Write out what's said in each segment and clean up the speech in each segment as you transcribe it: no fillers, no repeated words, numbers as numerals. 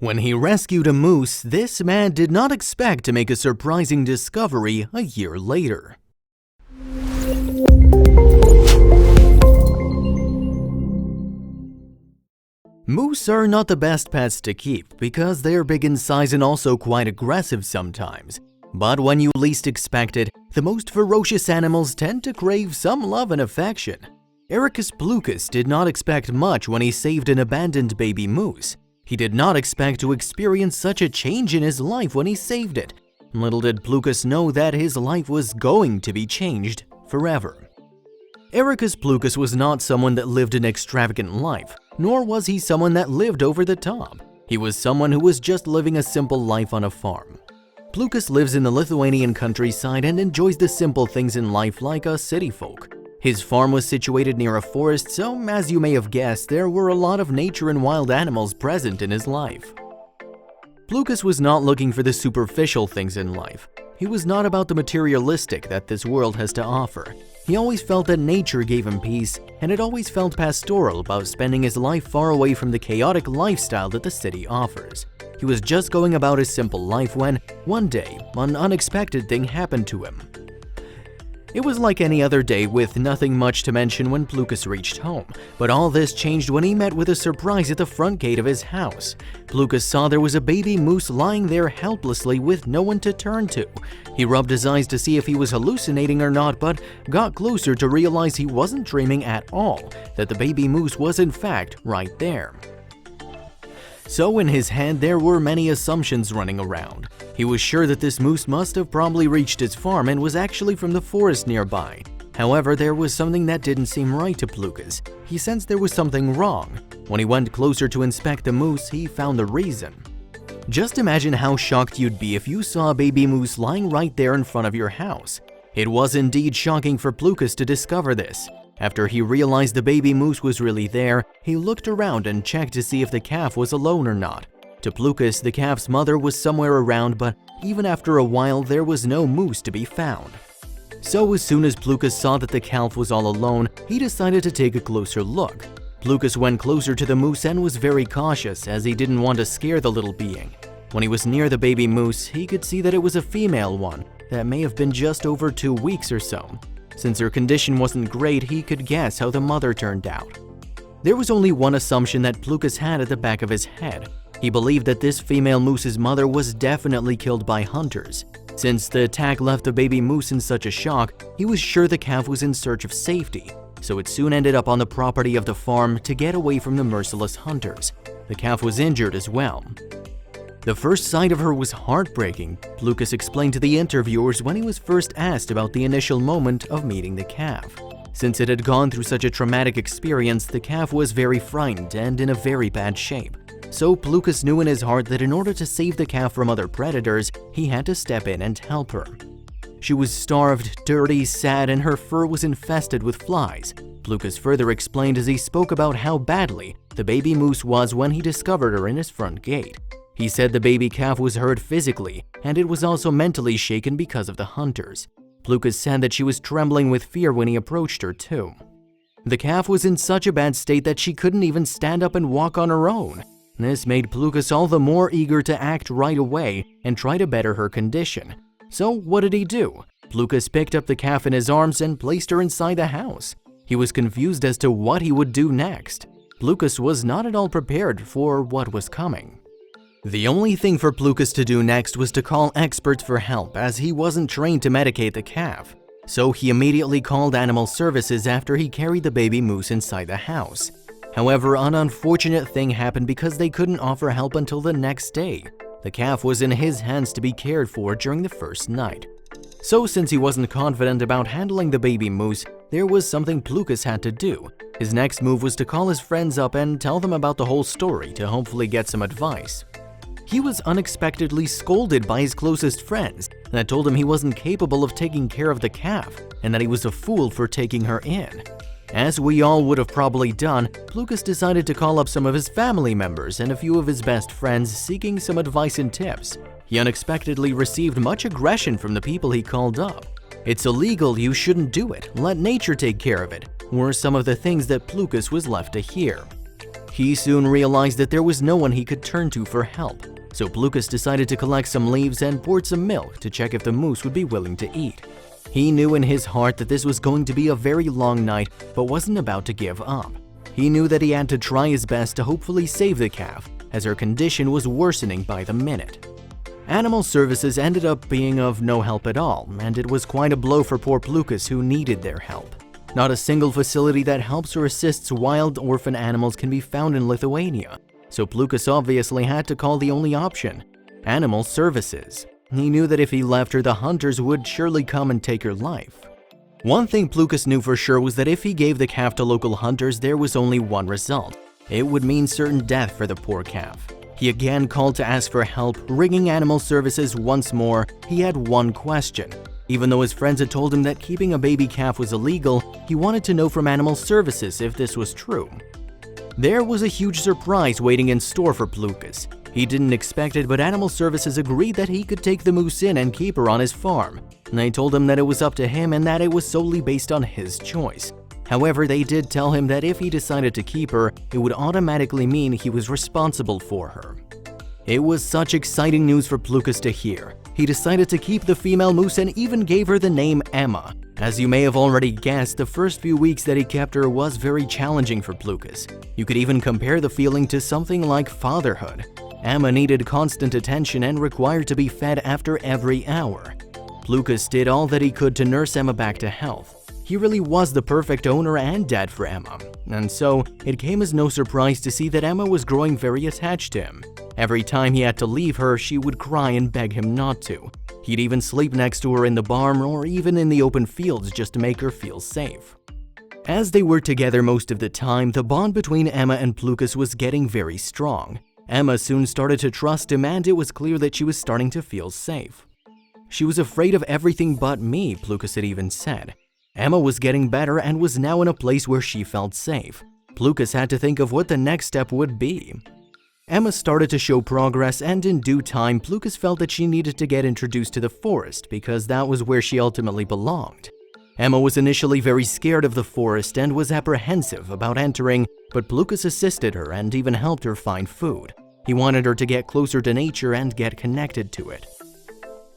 When he rescued a moose, this man did not expect to make a surprising discovery a year later. Moose are not the best pets to keep because they're big in size and also quite aggressive sometimes. But when you least expect it, the most ferocious animals tend to crave some love and affection. Erikas Plucas did not expect much when he saved an abandoned baby moose. He did not expect to experience such a change in his life when he saved it. Little did Plucas know that his life was going to be changed forever. Erikas Plucas was not someone that lived an extravagant life, nor was he someone that lived over the top. He was someone who was just living a simple life on a farm. Plucas lives in the Lithuanian countryside and enjoys the simple things in life like us city folk. His farm was situated near a forest, so as you may have guessed, there were a lot of nature and wild animals present in his life. Plucas was not looking for the superficial things in life. He was not about the materialistic that this world has to offer. He always felt that nature gave him peace, and it always felt pastoral about spending his life far away from the chaotic lifestyle that the city offers. He was just going about his simple life when, one day, an unexpected thing happened to him. It was like any other day with nothing much to mention when Plucas reached home, but all this changed when he met with a surprise at the front gate of his house. Plucas saw there was a baby moose lying there helplessly with no one to turn to. He rubbed his eyes to see if he was hallucinating or not, but got closer to realize he wasn't dreaming at all, that the baby moose was in fact right there. So in his head there were many assumptions running around. He was sure that this moose must have probably reached his farm and was actually from the forest nearby. However, there was something that didn't seem right to Plucas. He sensed there was something wrong. When he went closer to inspect the moose, he found the reason. Just imagine how shocked you'd be if you saw a baby moose lying right there in front of your house. It was indeed shocking for Plucas to discover this. After he realized the baby moose was really there, he looked around and checked to see if the calf was alone or not. To Plucas, the calf's mother was somewhere around, but even after a while, there was no moose to be found. So as soon as Plucas saw that the calf was all alone, he decided to take a closer look. Plucas went closer to the moose and was very cautious as he didn't want to scare the little being. When he was near the baby moose, he could see that it was a female one that may have been just over 2 weeks or so. Since her condition wasn't great, he could guess how the mother turned out. There was only one assumption that Plucas had at the back of his head. He believed that this female moose's mother was definitely killed by hunters. Since the attack left the baby moose in such a shock, he was sure the calf was in search of safety, so it soon ended up on the property of the farm to get away from the merciless hunters. The calf was injured as well. The first sight of her was heartbreaking, Plucas explained to the interviewers when he was first asked about the initial moment of meeting the calf. Since it had gone through such a traumatic experience, the calf was very frightened and in a very bad shape. So Plucas knew in his heart that in order to save the calf from other predators, he had to step in and help her. She was starved, dirty, sad, and her fur was infested with flies. Plucas further explained as he spoke about how badly the baby moose was when he discovered her in his front gate. He said the baby calf was hurt physically, and it was also mentally shaken because of the hunters. Plucas said that she was trembling with fear when he approached her too. The calf was in such a bad state that she couldn't even stand up and walk on her own. This made Plucas all the more eager to act right away and try to better her condition. So what did he do? Plucas picked up the calf in his arms and placed her inside the house. He was confused as to what he would do next. Plucas was not at all prepared for what was coming. The only thing for Plucas to do next was to call experts for help as he wasn't trained to medicate the calf. So he immediately called animal services after he carried the baby moose inside the house. However, an unfortunate thing happened because they couldn't offer help until the next day. The calf was in his hands to be cared for during the first night. So since he wasn't confident about handling the baby moose, there was something Plucas had to do. His next move was to call his friends up and tell them about the whole story to hopefully get some advice. He was unexpectedly scolded by his closest friends that told him he wasn't capable of taking care of the calf and that he was a fool for taking her in. As we all would have probably done, Plucas decided to call up some of his family members and a few of his best friends seeking some advice and tips. He unexpectedly received much aggression from the people he called up. "It's illegal, you shouldn't do it, let nature take care of it," were some of the things that Plucas was left to hear. He soon realized that there was no one he could turn to for help, so Plucas decided to collect some leaves and poured some milk to check if the moose would be willing to eat. He knew in his heart that this was going to be a very long night, but wasn't about to give up. He knew that he had to try his best to hopefully save the calf, as her condition was worsening by the minute. Animal services ended up being of no help at all, and it was quite a blow for poor Plucas, who needed their help. Not a single facility that helps or assists wild orphan animals can be found in Lithuania, so Plucas obviously had to call the only option: animal services. He knew that if he left her, the hunters would surely come and take her life. One thing Plucas knew for sure was that if he gave the calf to local hunters, there was only one result. It would mean certain death for the poor calf. He again called to ask for help, ringing animal services once more. He had one question. Even though his friends had told him that keeping a baby calf was illegal, he wanted to know from animal services if this was true. There was a huge surprise waiting in store for Plucas. He didn't expect it, but animal services agreed that he could take the moose in and keep her on his farm. They told him that it was up to him and that it was solely based on his choice. However, they did tell him that if he decided to keep her, it would automatically mean he was responsible for her. It was such exciting news for Plucas to hear. He decided to keep the female moose and even gave her the name Emma. As you may have already guessed, the first few weeks that he kept her was very challenging for Plucas. You could even compare the feeling to something like fatherhood. Emma needed constant attention and required to be fed after every hour. Plucas did all that he could to nurse Emma back to health. He really was the perfect owner and dad for Emma, and so it came as no surprise to see that Emma was growing very attached to him. Every time he had to leave her, she would cry and beg him not to. He'd even sleep next to her in the barn or even in the open fields just to make her feel safe. As they were together most of the time, the bond between Emma and Plucas was getting very strong. Emma soon started to trust him, and it was clear that she was starting to feel safe. "She was afraid of everything but me," Plucas had even said. Emma was getting better and was now in a place where she felt safe. Plucas had to think of what the next step would be. Emma started to show progress, and in due time, Plucas felt that she needed to get introduced to the forest because that was where she ultimately belonged. Emma was initially very scared of the forest and was apprehensive about entering, but Plucas assisted her and even helped her find food. He wanted her to get closer to nature and get connected to it.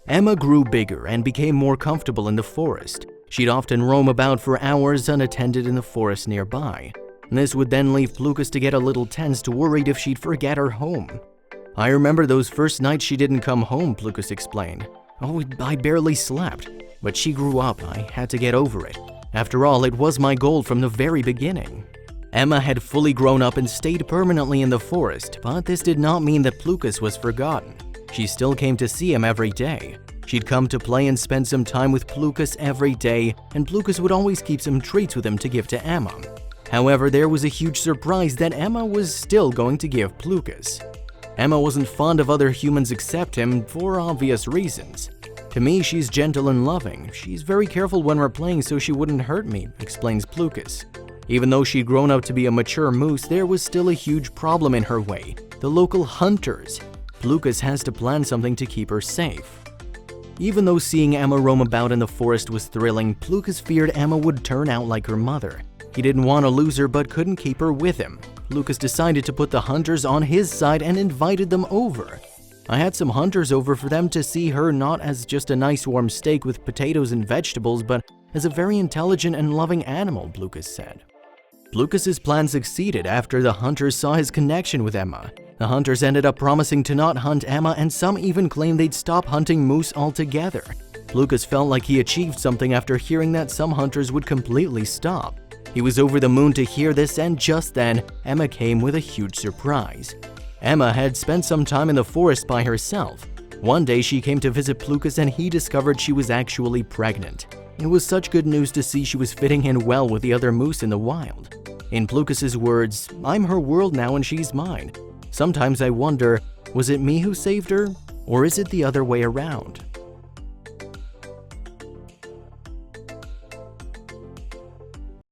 Emma grew bigger and became more comfortable in the forest. She'd often roam about for hours unattended in the forest nearby. This would then leave Plucas to get a little tensed, worried if she'd forget her home. "I remember those first nights she didn't come home," Plucas explained. "Oh, I barely slept. But she grew up. I had to get over it. After all, it was my goal from the very beginning." Emma had fully grown up and stayed permanently in the forest, but this did not mean that Plucas was forgotten. She still came to see him every day. She'd come to play and spend some time with Plucas every day, and Plucas would always keep some treats with him to give to Emma. However, there was a huge surprise that Emma was still going to give Plucas. Emma wasn't fond of other humans except him for obvious reasons. "To me, she's gentle and loving. She's very careful when we're playing so she wouldn't hurt me," explains Plucas. Even though she'd grown up to be a mature moose, there was still a huge problem in her way: the local hunters. Plucas has to plan something to keep her safe. Even though seeing Emma roam about in the forest was thrilling, Plucas feared Emma would turn out like her mother. He didn't want to lose her but couldn't keep her with him. Plucas decided to put the hunters on his side and invited them over. "I had some hunters over for them to see her not as just a nice warm steak with potatoes and vegetables, but as a very intelligent and loving animal," Plucas said. Plucas's plan succeeded after the hunters saw his connection with Emma. The hunters ended up promising to not hunt Emma, and some even claimed they'd stop hunting moose altogether. Plucas felt like he achieved something after hearing that some hunters would completely stop. He was over the moon to hear this, and just then, Emma came with a huge surprise. Emma had spent some time in the forest by herself. One day she came to visit Plucas and he discovered she was actually pregnant. It was such good news to see she was fitting in well with the other moose in the wild. In Plucas's words, "I'm her world now and she's mine. Sometimes I wonder, was it me who saved her, or is it the other way around?"